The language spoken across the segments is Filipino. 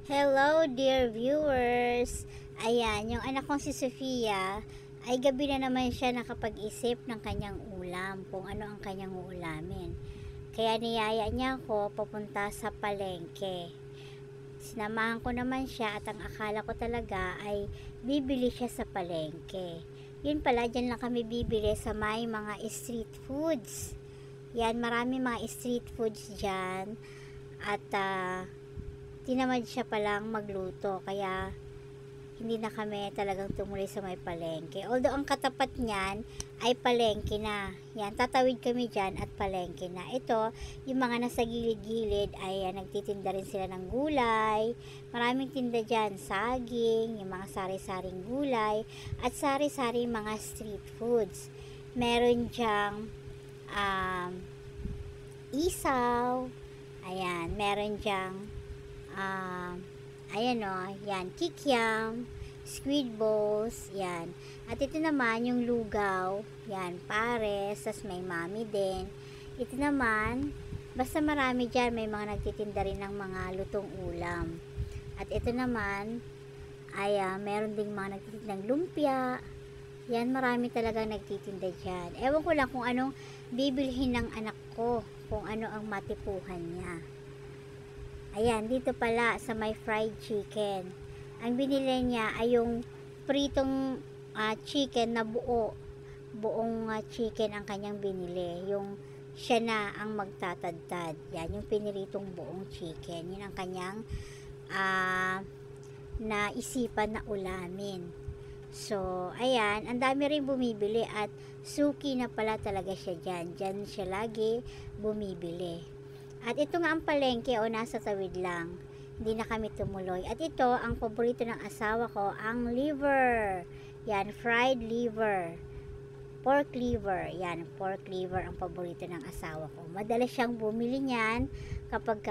Hello dear viewers! Ayan, yung anak kong si Sofia ay gabi na naman siya nakapag-isip ng kanyang ulam, kung ano ang kanyang uulamin. Kaya niyaya niya ako papunta sa palengke. Sinamahan ko naman siya at ang akala ko talaga ay bibili siya sa palengke. Yun pala, dyan lang kami bibili sa may mga street foods. Yan, marami mga street foods dyan. At tinamad siya palang magluto, kaya hindi na kami talagang tumuloy sa may palengke. Although ang katapat niyan ay palengke na. Yan, tatawid kami dyan at palengke na. Ito, yung mga nasa gilid-gilid ay nagtitinda rin sila ng gulay. Maraming tinda dyan, saging, yung mga sari-saring gulay, at sari-saring mga street foods. Meron dyang isaw, ayan, meron dyang ayan o, yan, kikiam, squid balls, yan. At ito naman, yung lugaw, yan, pares, tas may mami din. Ito naman, basta marami dyan, may mga nagtitinda rin ng mga lutong ulam. At ito naman, ay meron ding mga nagtitinda ng lumpia. Yan, marami talaga nagtitinda dyan. Ewan ko lang kung anong bibilhin ng anak ko, kung ano ang matipuhan niya. Ayan, dito pala sa may fried chicken. Ang binili niya ay yung pritong chicken na buong chicken ang kanyang binili. Yung siya na ang magtatadtad. Yan, yung piniritong buong chicken. Yun ang kanyang naisipan na ulamin. So, ayan, ang dami rin bumibili at suki na pala talaga siya dyan. Dyan siya lagi bumibili. At ito nga ang palengke o nasa tawid lang. Hindi na kami tumuloy. At ito, ang paborito ng asawa ko, ang liver. Yan, fried liver. Pork liver. Yan, pork liver ang paborito ng asawa ko. Madalas siyang bumili niyan kapag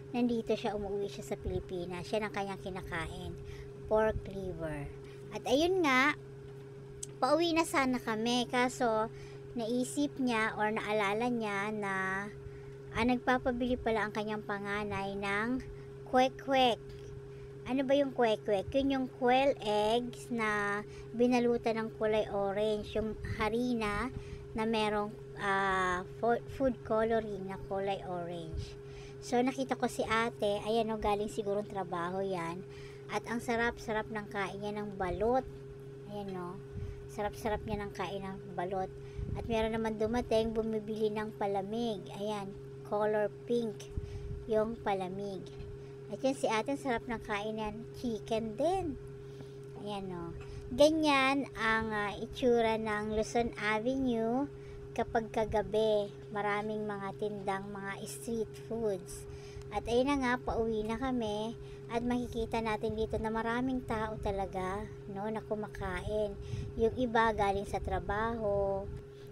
nandito siya, umuwi siya sa Pilipinas. Siya ang kanyang kinakain. Pork liver. At ayun nga, pauwi na sana kami. Kaso, naisip niya or naalala niya na nagpapabili pala ang kanyang panganay ng kwek-kwek. Ano ba yung kwek-kwek? Yun yung quail eggs na binalutan ng kulay orange. Yung harina na merong food coloring na kulay orange. So, nakita ko si ate. Ayan o, galing sigurong trabaho yan. At ang sarap-sarap ng kain niya ng balot. Ayan o. Sarap-sarap niya ng kain ng balot. At meron naman dumating, bumibili ng palamig. Ayan, color pink yung palamig. At yan si ate, sarap ng kainan, chicken din. Ayan o. Ganyan ang itsura ng Luzon Avenue kapag kagabi. Maraming mga tindang mga street foods. At ayun na nga, pauwi na kami. At makikita natin dito na maraming tao talaga, no, na kumakain. Yung iba galing sa trabaho.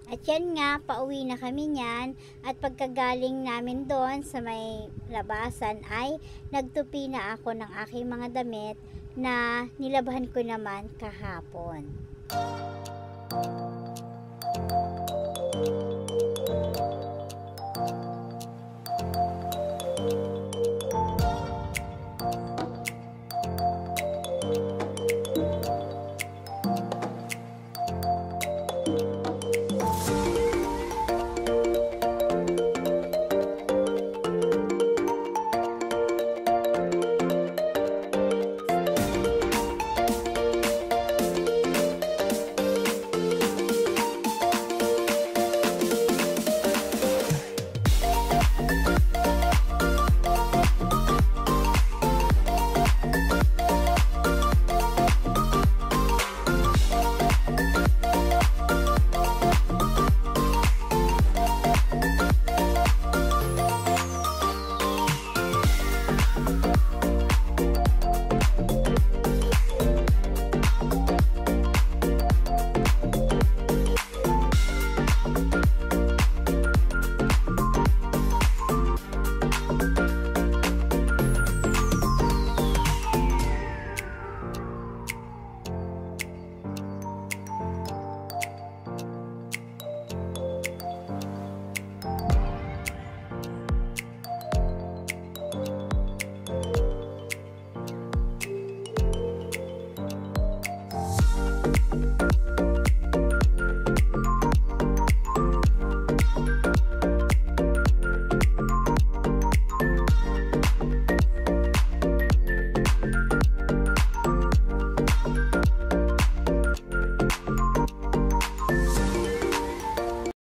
At yan nga, pauwi na kami niyan. At pagkagaling namin doon sa may labasan ay nagtupi na ako ng aking mga damit na nilabhan ko naman kahapon.